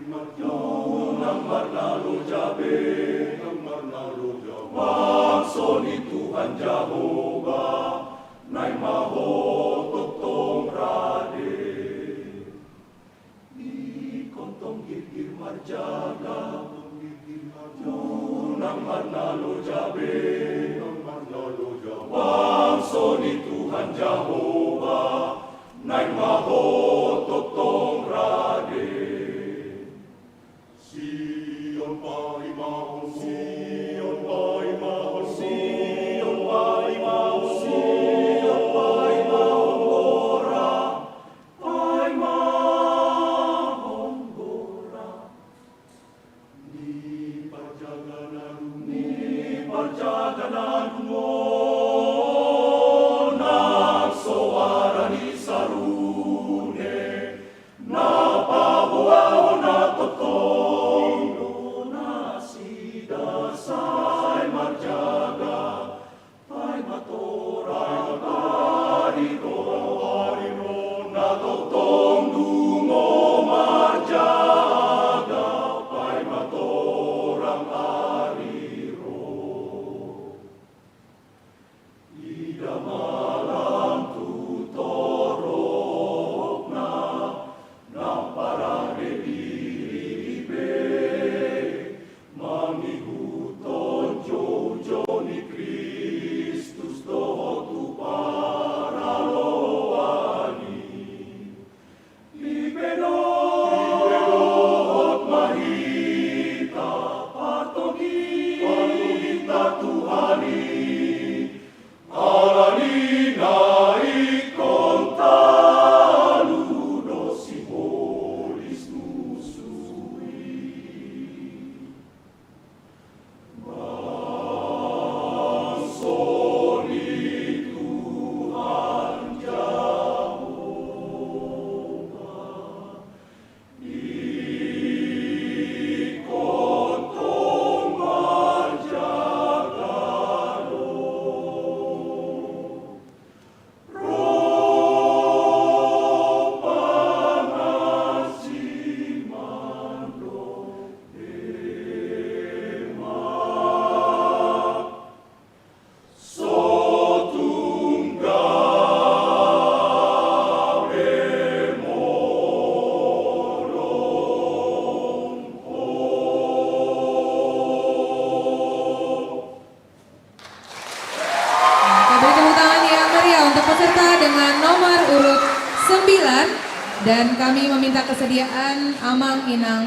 Nang marnalo jabe, mangsoni Tuhan Jehovah, nai mahotok tong rade. Di kontong gigir marjaga, nang marnalo jabe, mangsoni Tuhan Jehovah, nai mahotok tong rade. Sion paimahon, Sion paimahon, Sion paimahon, Sion paimahon gora, paimahon gora. Ni parjaganan mo, nang soarani sarune, na pabuao na totoo. Sai marjaga, pai matora, ariro, na totong dungo marjaga, pai matorang ariro. Ida malam tutorok na, parade diribe, mangihuton jojo ni Kristus dotu paraloani. Libedot mahita patogita Tuhani, alani naikon taludo simbolis nusui. Peserta dengan nomor urut 9 dan kami meminta kesediaan Amang Inang